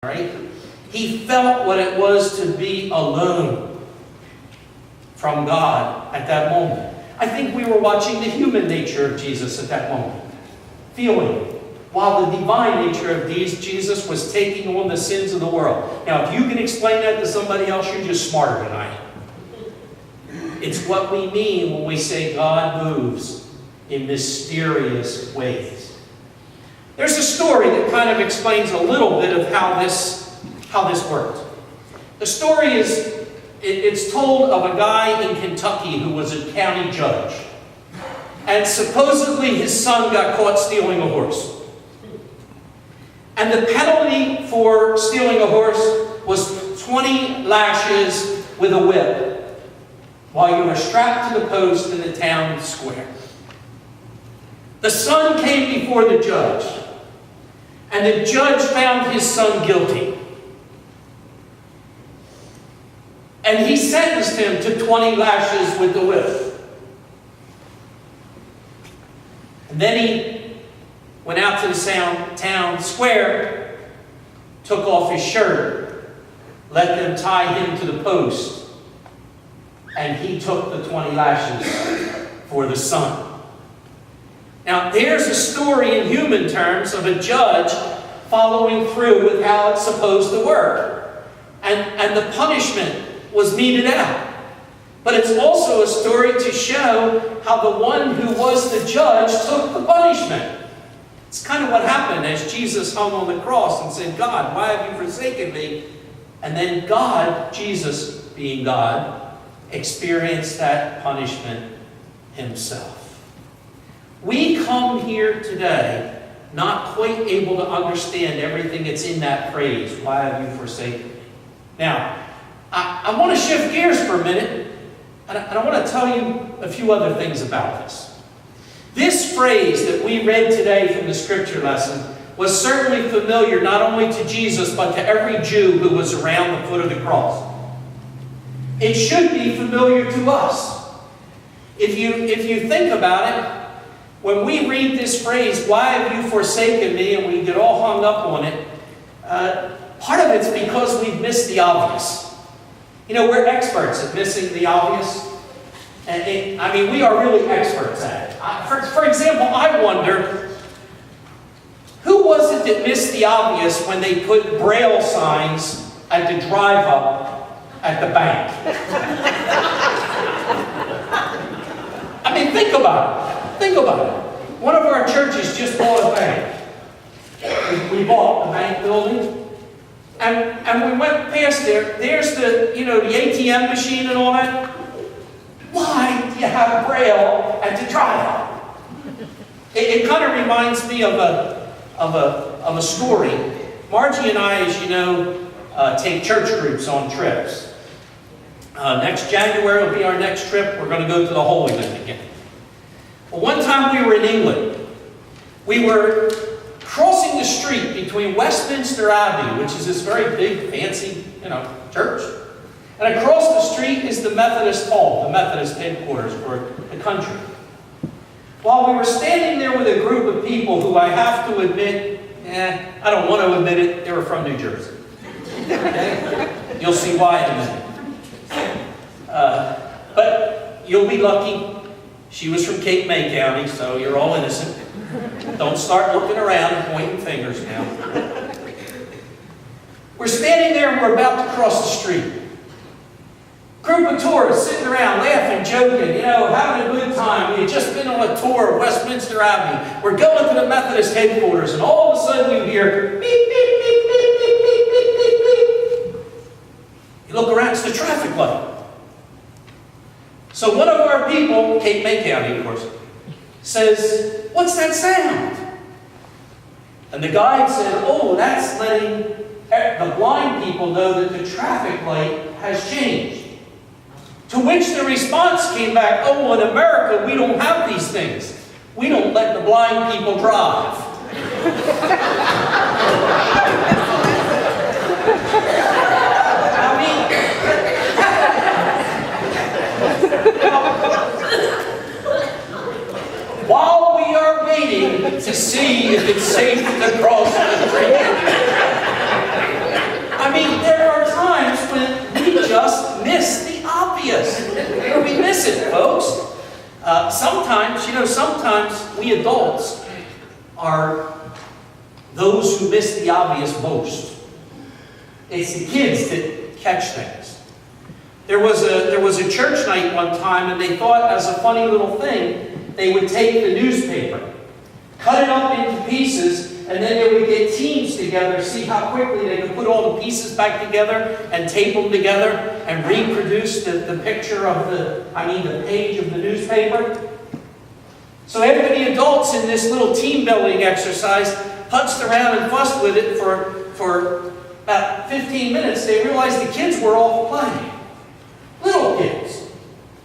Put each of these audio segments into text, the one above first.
right? He felt what it was to be alone from God at that moment. I think we were watching the human nature of Jesus at that moment. Feeling, while the divine nature of Jesus was taking on the sins of the world. Now, if you can explain that to somebody else, you're just smarter than I am. It's what we mean when we say God moves in mysterious ways. There's a story that kind of explains a little bit of how this worked. The story it's told of a guy in Kentucky who was a county judge. And supposedly his son got caught stealing a horse. And the penalty for stealing a horse was 20 lashes with a whip while you were strapped to the post in the town square. The son came before the judge, and the judge found his son guilty. And he sentenced him to 20 lashes with the whip. And then he went out to the town square, took off his shirt, let them tie him to the post, and he took the 20 lashes for the son. Now, there's a story in human terms of a judge following through with how it's supposed to work. And the punishment was meted out. But it's also a story to show how the one who was the judge took the punishment. It's kind of what happened as Jesus hung on the cross and said, God, why have you forsaken me? And then God, Jesus being God, experienced that punishment himself. We come here today not quite able to understand everything that's in that phrase, why have you forsaken me? Now, I want to shift gears for a minute, and I want to tell you a few other things about this. This phrase that we read today from the scripture lesson was certainly familiar not only to Jesus, but to every Jew who was around the foot of the cross. It should be familiar to us. If you think about it, when we read this phrase, why have you forsaken me, and we get all hung up on it, part of it's because we've missed the obvious. You know, we're experts at missing the obvious. And we are really experts at it. For example, I wonder, who was it that missed the obvious when they put Braille signs at the drive-up at the bank? Think about it. Think about it. One of our churches just bought a bank. We bought the bank building. And we went past there. There's the ATM machine and all that. Why do you have Braille at the drive-up? It kind of reminds me of a story. Margie and I, as you know, take church groups on trips. Next January will be our next trip. We're going to go to the Holy Land again. Well, one time we were in England. We were crossing the street between Westminster Abbey, which is this very big, fancy, church. And across the street is the Methodist Hall, the Methodist headquarters for the country. While we were standing there with a group of people who I have to admit, I don't want to admit it, they were from New Jersey. Okay? You'll see why in a minute. But you'll be lucky. She was from Cape May County, so you're all innocent. Don't start looking around and pointing fingers now. We're standing there and we're about to cross the street. Group of tourists sitting around, laughing, joking, having a good time. We had just been on a tour of Westminster Abbey. We're going to the Methodist headquarters, and all of a sudden you hear beep, beep, beep, beep, beep, beep, beep, beep, beep. You look around, it's the traffic light. So one of our people, Cape May County, of course, says, "What's that sound?" And the guide said, "Oh, that's letting the blind people know that the traffic light has changed." To which the response came back, "Oh, in America, we don't have these things. We don't let the blind people drive." While we are waiting to see if it's safe to cross the street, we adults are those who miss the obvious most. It's the kids that catch things. There was a church night one time, and they thought, as a funny little thing, they would take the newspaper, cut it up into pieces, and then they would get teams together, see how quickly they could put all the pieces back together and tape them together and reproduce the picture of the page of the newspaper. So after the adults in this little team building exercise putzed around and fussed with it for about 15 minutes, they realized the kids were all playing. Little kids,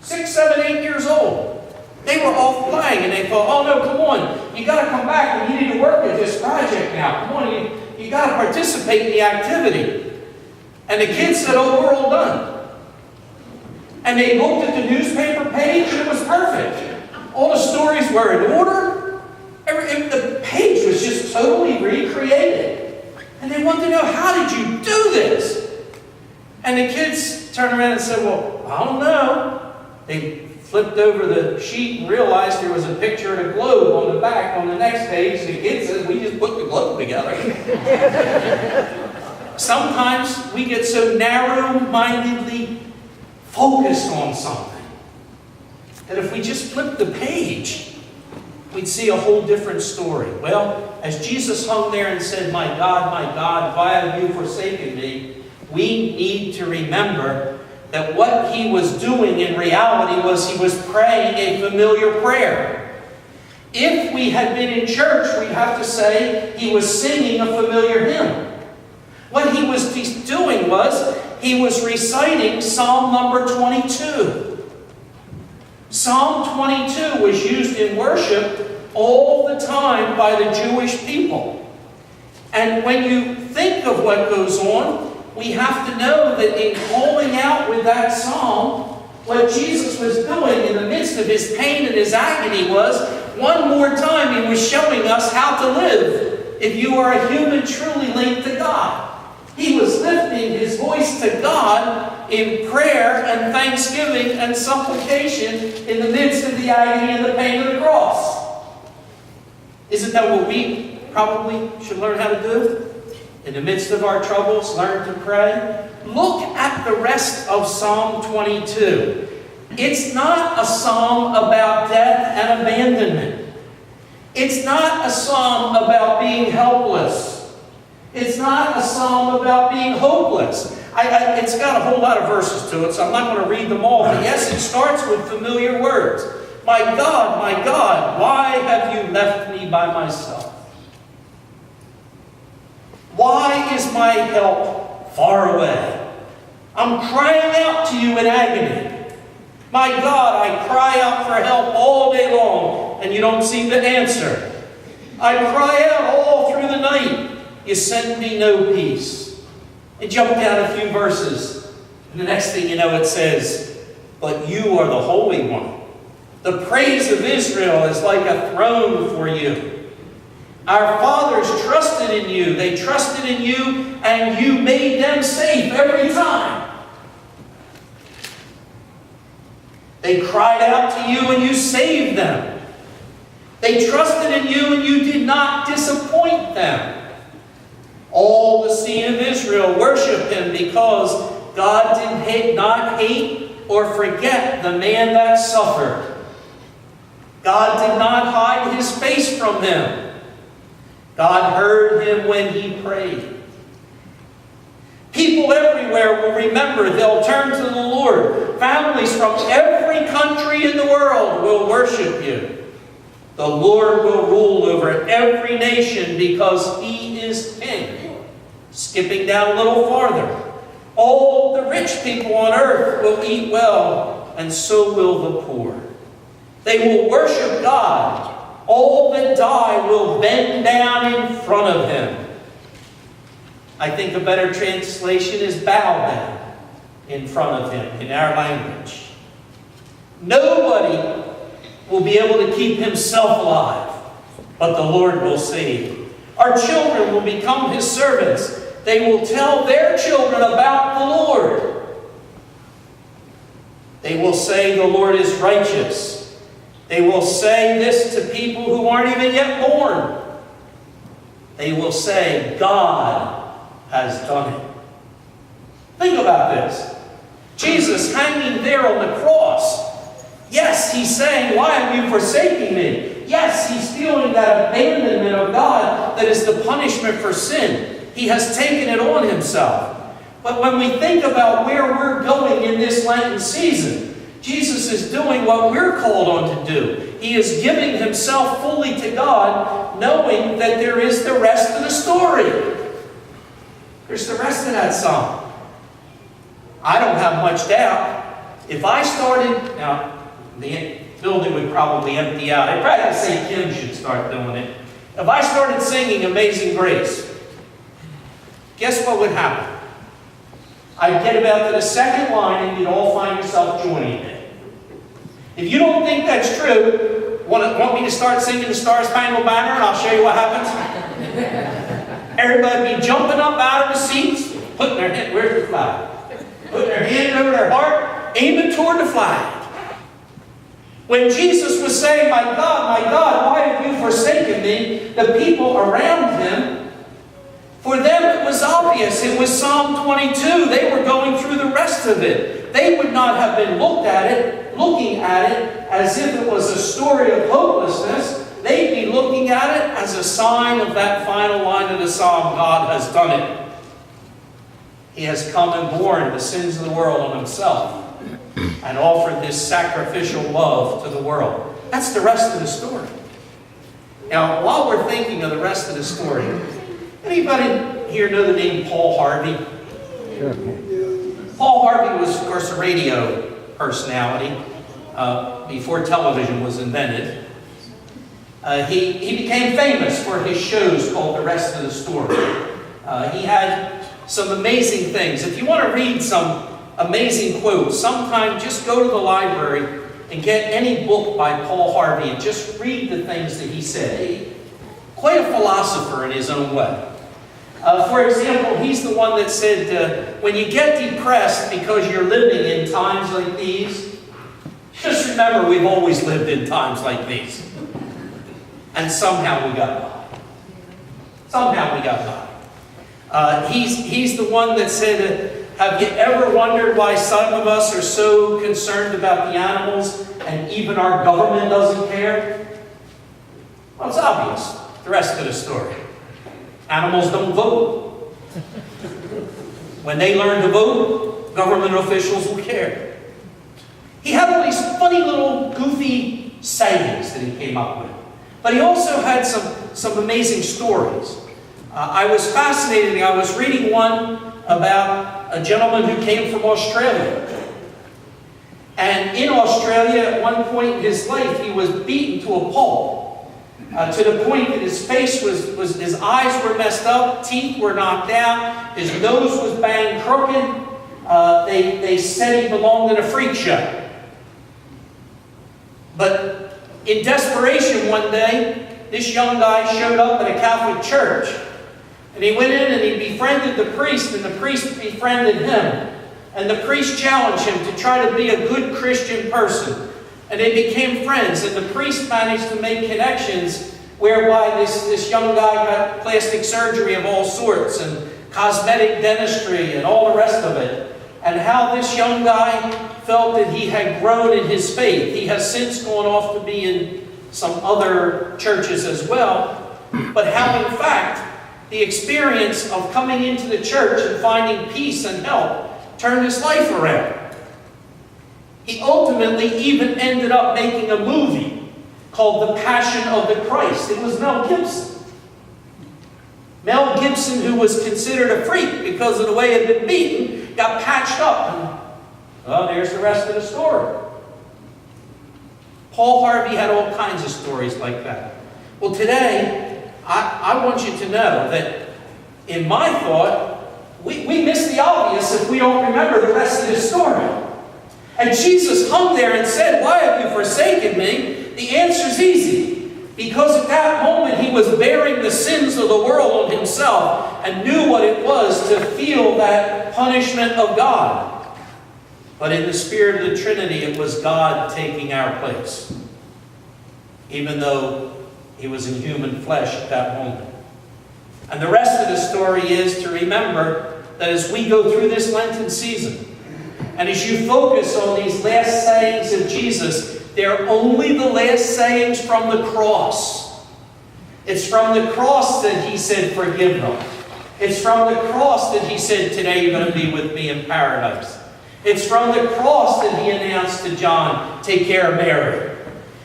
6, 7, 8 years old. They were off playing, and they thought, oh no, come on, you got to come back, and you need to work at this project now. Come on, you got to participate in the activity. And the kids said, oh, we're all done. And they looked at the newspaper page, and it was perfect. All the stories were in order. The page was just totally recreated. And they wanted to know, how did you do this? And the kids turned around and said, well, I don't know. They flipped over the sheet and realized there was a picture of a globe on the back on the next page. The kid says, we just put the globe together. Sometimes we get so narrow-mindedly focused on something that if we just flip the page, we'd see a whole different story. Well, as Jesus hung there and said, my God, why have you forsaken me? We need to remember that what he was doing in reality was he was praying a familiar prayer. If we had been in church, we'd have to say he was singing a familiar hymn. What he was doing was he was reciting Psalm number 22. Psalm 22 was used in worship all the time by the Jewish people. And when you think of what goes on, we have to know that in calling out with that psalm, what Jesus was doing in the midst of his pain and his agony was, one more time, he was showing us how to live if you are a human truly linked to God. He was lifting his voice to God in prayer and thanksgiving and supplication in the midst of the agony and the pain of the cross. Isn't that what we probably should learn how to do? In the midst of our troubles, learn to pray. Look at the rest of Psalm 22. It's not a psalm about death and abandonment. It's not a psalm about being helpless. It's not a psalm about being hopeless. It's got a whole lot of verses to it, so I'm not going to read them all. But yes, it starts with familiar words. My God, why have you left me by myself? Why is my help far away? I'm crying out to you in agony. My God, I cry out for help all day long, and you don't seem to answer. I cry out all through the night. You send me no peace. And jump down a few verses, and the next thing you know it says, but you are the Holy One. The praise of Israel is like a throne for you. Our fathers trusted in you. They trusted in you, and you made them safe every time. They cried out to you, and you saved them. They trusted in you, and you did not disappoint them. All the seed of Israel worship him because God did not hate or forget the man that suffered. God did not hide his face from him. God heard him when he prayed. People everywhere will remember. They'll turn to the Lord. Families from every country in the world will worship you. The Lord will rule over every nation because he is king. Skipping down a little farther. All the rich people on earth will eat well, and so will the poor. They will worship God. All that die will bend down in front of him. I think a better translation is bow down in front of him in our language. Nobody will be able to keep himself alive, but the Lord will save. Our children will become his servants. They will tell their children about the Lord. They will say the Lord is righteous. They will say this to people who aren't even yet born. They will say, God has done it. Think about this. Jesus hanging there on the cross. Yes, he's saying, why have you forsaken me? Yes, he's feeling that abandonment of God that is the punishment for sin. He has taken it on himself. But when we think about where we're going in this Lenten season, Jesus is doing what we're called on to do. He is giving himself fully to God, knowing that there is the rest of the story. There's the rest of that song. I don't have much doubt. If I started, now the building would probably empty out. I'd probably say Kim should start doing it. If I started singing Amazing Grace, guess what would happen? I'd get about to the second line and you'd all find yourself joining it. If you don't think that's true, want me to start singing the Star Spangled Banner and I'll show you what happens? Everybody be jumping up out of the seats, putting their hand, where's the flag? Putting their hand over their heart, aiming toward the flag. When Jesus was saying, my God, why have you forsaken me? The people around him, for them it was obvious. It was Psalm 22. They were going through the rest of it. They would not have been looking at it as if it was a story of hopelessness. They'd be looking at it as a sign of that final line of the psalm, God has done it. He has come and borne the sins of the world on himself and offered this sacrificial love to the world. That's the rest of the story. Now, while we're thinking of the rest of the story, anybody here know the name Paul Harvey? Sure. Paul Harvey was, of course, a radio personality before television was invented. He became famous for his shows called The Rest of the Story. He had some amazing things. If you want to read some amazing quotes, sometime just go to the library and get any book by Paul Harvey and just read the things that he said. Quite a philosopher in his own way. For example, he's the one that said, when you get depressed because you're living in times like these, just remember we've always lived in times like these. And somehow we got by. Somehow we got by. He's the one that said, have you ever wondered why some of us are so concerned about the animals and even our government doesn't care? Well, it's obvious. The rest of the story. Animals don't vote. When they learn to vote, government officials will care. He had all these funny little goofy sayings that he came up with. But he also had some amazing stories. I was fascinated. I was reading one about a gentleman who came from Australia. And in Australia, at one point in his life, he was beaten to a pulp. To the point that his face his eyes were messed up, teeth were knocked out, his nose was banged crooked. They said he belonged in a freak show. But in desperation one day, this young guy showed up at a Catholic church. And he went in and he befriended the priest, and the priest befriended him. And the priest challenged him to try to be a good Christian person. And they became friends, and the priest managed to make connections whereby this young guy got plastic surgery of all sorts and cosmetic dentistry and all the rest of it. And how this young guy felt that he had grown in his faith. He has since gone off to be in some other churches as well. But how, in fact, the experience of coming into the church and finding peace and help turned his life around. He ultimately even ended up making a movie called The Passion of the Christ. It was Mel Gibson. Mel Gibson, who was considered a freak because of the way he had been beaten, got patched up. And, well, there's the rest of the story. Paul Harvey had all kinds of stories like that. Well, today, I want you to know that in my thought, we miss the obvious if we don't remember the rest of this story. And Jesus hung there and said, why have you forsaken me? The answer's easy. Because at that moment he was bearing the sins of the world on himself and knew what it was to feel that punishment of God. But in the spirit of the Trinity, it was God taking our place. even though he was in human flesh at that moment. And the rest of the story is to remember that as we go through this Lenten season, and as you focus on these last sayings of Jesus, they're only the last sayings from the cross. It's from the cross that he said, forgive them. It's from the cross that he said, today you're going to be with me in paradise. It's from the cross that he announced to John, take care of Mary.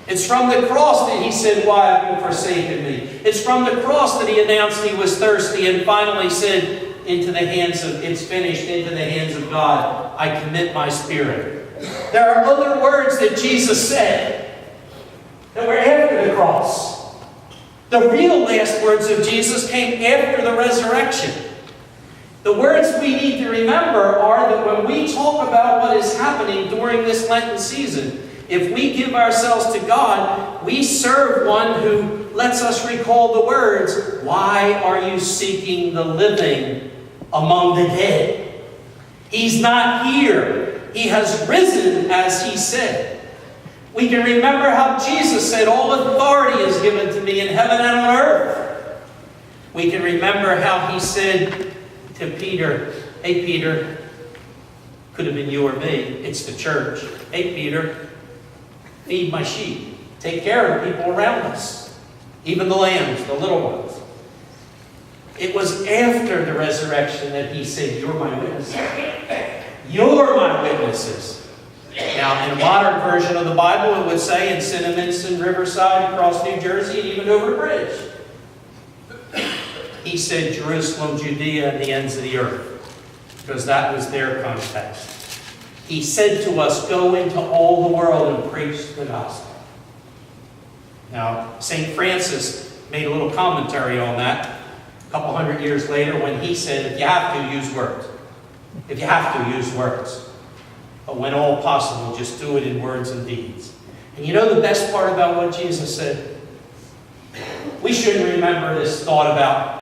It's from the cross that he said, why have you forsaken me? It's from the cross that he announced he was thirsty and finally said, into the hands of, it's finished, into the hands of God, I commit my spirit. There are other words that Jesus said that were after the cross. The real last words of Jesus came after the resurrection. The words we need to remember are that when we talk about what is happening during this Lenten season, if we give ourselves to God, we serve one who lets us recall the words, why are you seeking the living among the dead? He's not here. He has risen, as he said. We can remember how Jesus said, all authority is given to me in heaven and on earth. We can remember how he said to Peter, hey Peter, could have been you or me, it's the church. Hey Peter, feed my sheep. Take care of the people around us. Even the lambs, the little ones. It was after the resurrection that he said, you're my witnesses. You're my witnesses. Now, in a modern version of the Bible, it would say in Cinnaminson, Riverside, across New Jersey, and even over the bridge. He said Jerusalem, Judea, and the ends of the earth, because that was their context. He said to us, go into all the world and preach the gospel. Now, St. Francis made a little commentary on that a couple hundred years later when he said, if you have to, use words. If you have to, use words. But when all possible, just do it in words and deeds. And you know the best part about what Jesus said? We shouldn't remember this thought about